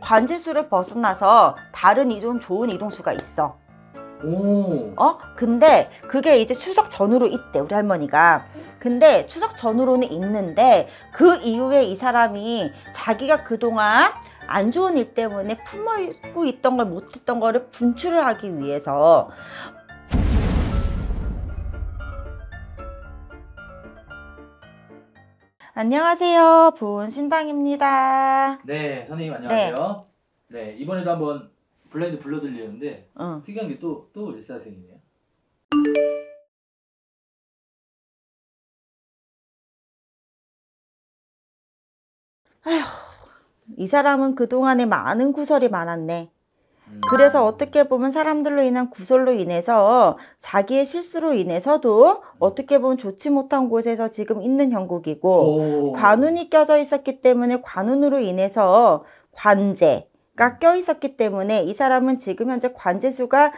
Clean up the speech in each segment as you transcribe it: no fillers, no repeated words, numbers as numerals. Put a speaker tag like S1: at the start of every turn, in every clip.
S1: 관제수를 벗어나서 다른 이동, 좋은 이동수가 있어.
S2: 오.
S1: 근데 그게 이제 추석 전후로 있대, 우리 할머니가. 근데 추석 전후로는 있는데 그 이후에 이 사람이 자기가 그동안 안 좋은 일 때문에 품고 있던 걸 못했던 거를 분출을 하기 위해서. 안녕하세요, 보온신당입니다.
S2: 네, 선생님 안녕하세요. 네, 이번에도 한번 블라인드 불러드리려는데 특이한 게 또 일사생이네요.
S1: 아휴, 이 사람은 그동안에 많은 구설이 많았네. 그래서 어떻게 보면 사람들로 인한 구설로 인해서 자기의 실수로 인해서도 어떻게 보면 좋지 못한 곳에서 지금 있는 형국이고, 관운이 껴져 있었기 때문에 관운으로 인해서 관제가 껴 있었기 때문에 이 사람은 지금 현재 관제수가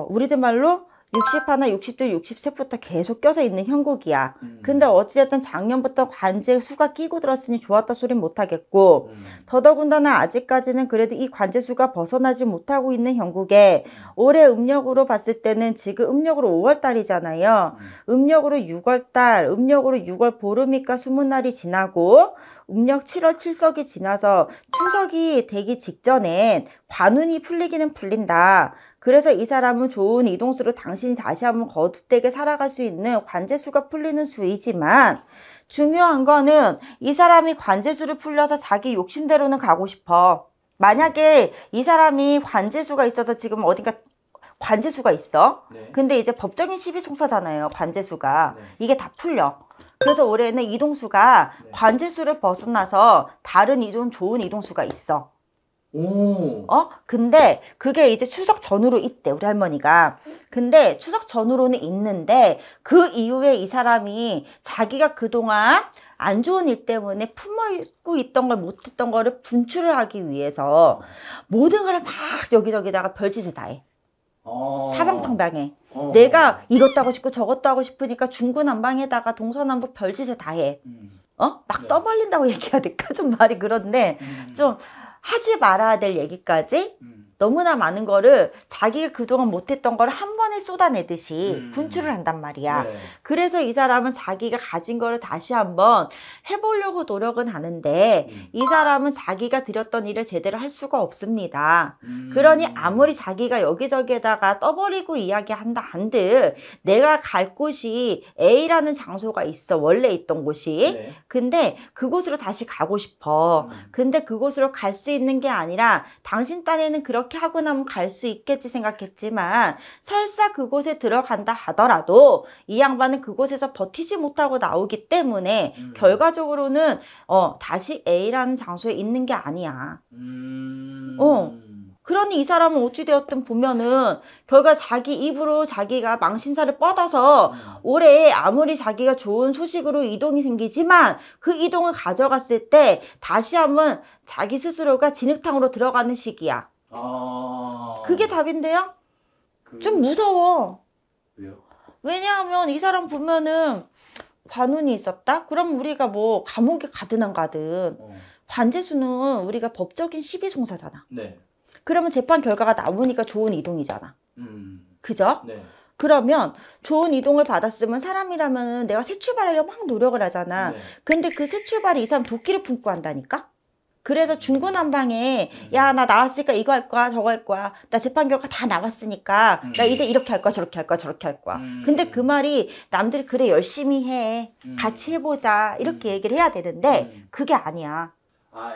S1: 우리들 말로 60 하나 60도 60세부터 계속 껴서 있는 형국이야. 근데 어찌됐든 작년부터 관제 수가 끼고 들었으니 좋았다 소린 못하겠고, 더더군다나 아직까지는 그래도 이 관제 수가 벗어나지 못하고 있는 형국에 올해 음력으로 봤을 때는 지금 음력으로 5월달이잖아요. 음력으로 6월달, 음력으로 6월 보름이니까 20날이 지나고 음력 7월 칠석이 지나서 추석이 되기 직전엔 관운이 풀리기는 풀린다. 그래서 이 사람은 좋은 이동수로 당신이 다시 한번 거듭되게 살아갈 수 있는 관제수가 풀리는 수이지만, 중요한 거는 이 사람이 관제수를 풀려서 자기 욕심대로는 가고 싶어. 만약에 이 사람이 관제수가 있어서 지금 어딘가 관제수가 있어. 근데 이제 법적인 시비송사잖아요, 관제수가. 이게 다 풀려. 그래서 올해는 이동수가 관제수를 벗어나서 다른 이동, 좋은 이동수가 있어. 근데 그게 이제 추석 전후로 있대, 우리 할머니가. 근데 추석 전후로는 있는데 그 이후에 이 사람이 자기가 그동안 안 좋은 일 때문에 품고 있던 걸 못했던 거를 분출을 하기 위해서 모든 걸 막 여기저기다가 별짓을 다 해. 사방방방해. 내가 이것도 하고 싶고 저것도 하고 싶으니까 중구난방에다가 동서남북 별짓을 다 해. 막 떠벌린다고 얘기해야 될까? 좀 말이 그런데 좀 하지 말아야 될 얘기까지 너무나 많은 거를 자기가 그동안 못했던 거를 한 번에 쏟아내듯이 분출을 한단 말이야. 그래서 이 사람은 자기가 가진 거를 다시 한번 해보려고 노력은 하는데 이 사람은 자기가 들였던 일을 제대로 할 수가 없습니다. 그러니 아무리 자기가 여기저기에다가 떠버리고 이야기한다 한들 내가 갈 곳이 A라는 장소가 있어, 원래 있던 곳이. 근데 그곳으로 다시 가고 싶어. 근데 그곳으로 갈 수 있는 게 아니라 당신 딴에는 그렇게 하고 나면 갈 수 있겠지 생각했지만 설사 그곳에 들어간다 하더라도 이 양반은 그곳에서 버티지 못하고 나오기 때문에 결과적으로는 다시 A라는 장소에 있는 게 아니야. 그러니 이 사람은 어찌되었든 보면은 결과 자기 입으로 자기가 망신살을 뻗어서 올해 아무리 자기가 좋은 소식으로 이동이 생기지만 그 이동을 가져갔을 때 다시 한번 자기 스스로가 진흙탕으로 들어가는 시기야. 그게 답인데요? 좀 무서워.
S2: 왜요?
S1: 왜냐하면 이 사람 보면은 관운이 있었다? 그럼 우리가 뭐 감옥에 가든 안 가든 관제수는 우리가 법적인 시비송사잖아. 그러면 재판 결과가 나오니까 좋은 이동이잖아. 그죠? 그러면 좋은 이동을 받았으면 사람이라면 내가 새 출발하려고 막 노력을 하잖아. 근데 그 새 출발이 이 사람 도끼를 품고 한다니까? 그래서 중구난방에 야, 나 나왔으니까 이거 할 거야, 저거 할 거야. 나 재판 결과 다 나왔으니까 나 이제 이렇게 할 거야, 저렇게 할 거야, 저렇게 할 거야. 근데 그 말이 남들이 그래 열심히 해, 같이 해보자 이렇게 얘기를 해야 되는데 그게 아니야.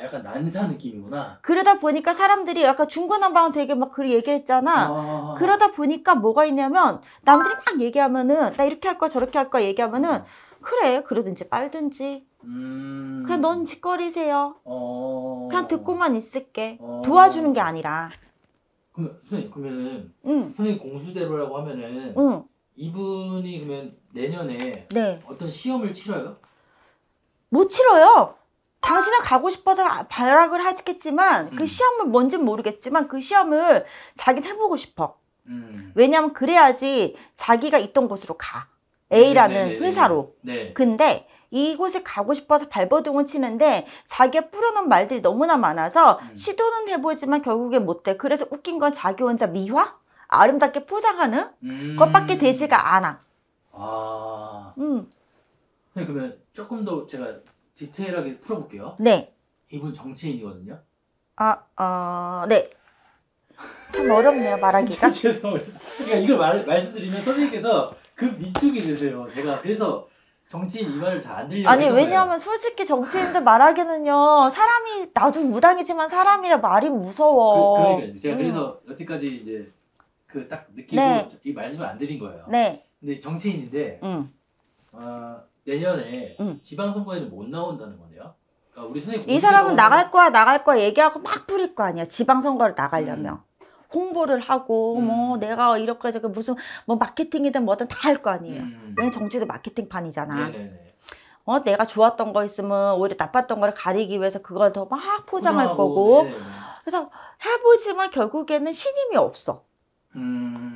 S2: 약간 난사 느낌이구나.
S1: 그러다 보니까 사람들이 약간 중구난방은 되게 막 그렇게 얘기했잖아. 그러다 보니까 뭐가 있냐면 남들이 막 얘기하면은 나 이렇게 할 거야, 저렇게 할 거야 얘기하면은 그래, 그러든지 빨든지. 그냥 넌 짓거리세요. 그냥 듣고만 있을게. 도와주는 게 아니라.
S2: 선생님, 그러면은 선생님 공수대로라고 하면은 이분이 그러면 내년에 어떤 시험을 치러요?
S1: 못 치러요. 당신은 가고 싶어서 발악을 하겠지만 그 시험을 뭔지는 모르겠지만 그 시험을 자기는 해보고 싶어. 왜냐면 그래야지 자기가 있던 곳으로 가. A라는 회사로. 근데 이곳에 가고 싶어서 발버둥을 치는데 자기가 뿌려놓은 말들이 너무나 많아서 시도는 해보지만 결국에 못돼. 그래서 웃긴 건 자기 혼자 미화? 아름답게 포장하는 것밖에 되지가 않아.
S2: 아. 네, 그러면 조금 더 제가 디테일하게 풀어볼게요.
S1: 네.
S2: 이분 정치인이거든요.
S1: 네. 참 어렵네요, 말하기가.
S2: 죄송해요. 그러니까 이걸 말씀드리면 선생님께서 미축이 되세요. 제가 그래서 정치인 이 말을 잘 안 들려고
S1: 아니,
S2: 했던
S1: 왜냐하면
S2: 거예요.
S1: 솔직히 정치인들 말하기는요, 사람이, 나도 무당이지만 사람이라 말이 무서워.
S2: 그러니까요. 제가 그래서 여태까지 이제 딱 느끼고
S1: 네.
S2: 이 말씀을 안 드린 거예요.
S1: 네.
S2: 근데 정치인인데 내년에 지방선거에는 못 나온다는 거네요. 그러니까 우리 선생님
S1: 이 사람은 나갈 거야 얘기하고 막 부릴 거 아니야. 지방선거를 나가려면. 홍보를 하고 뭐 내가 이렇게 저렇게 무슨 뭐 마케팅이든 뭐든 다 할 거 아니에요. 왜냐면 정치도 마케팅판이잖아.
S2: 네네네.
S1: 내가 좋았던 거 있으면 오히려 나빴던 거를 가리기 위해서 그걸 더 막 포장할 거고. 네네네. 그래서 해보지만 결국에는 신임이 없어.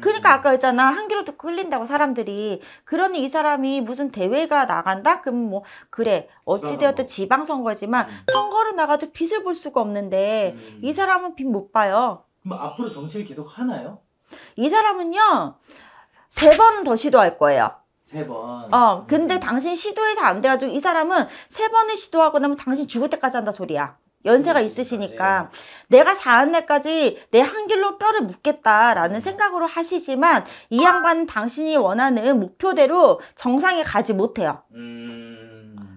S1: 그러니까 아까 했잖아. 한 귀로 듣고 흘린다고 사람들이. 그러니 이 사람이 무슨 대회가 나간다? 그럼 뭐 그래 어찌되었든 지방선거지만 선거를 나가도 빛을 볼 수가 없는데 이 사람은 빛 못 봐요.
S2: 그럼 앞으로 정치를 계속 하나요?
S1: 이 사람은요 3번은 더 시도할 거예요.
S2: 3번.
S1: 근데 당신 시도해서 안 돼가지고 이 사람은 3번을 시도하고 나면 당신 죽을 때까지 한다 소리야. 연세가 있으시니까 내가 40내까지 내 한 길로 뼈를 묻겠다라는 생각으로 하시지만 이 양반은 당신이 원하는 목표대로 정상에 가지 못해요.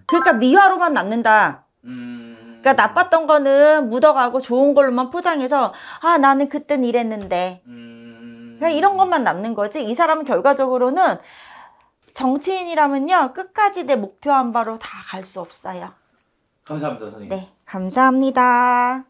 S1: 그러니까 미화로만 남는다. 그러니까 나빴던 거는 묻어가고 좋은 걸로만 포장해서 나는 그땐 이랬는데 그냥 이런 것만 남는 거지. 이 사람은 결과적으로는 정치인이라면요 끝까지 내 목표한 바로 다 갈 수 없어요.
S2: 감사합니다, 선생님.
S1: 네, 감사합니다.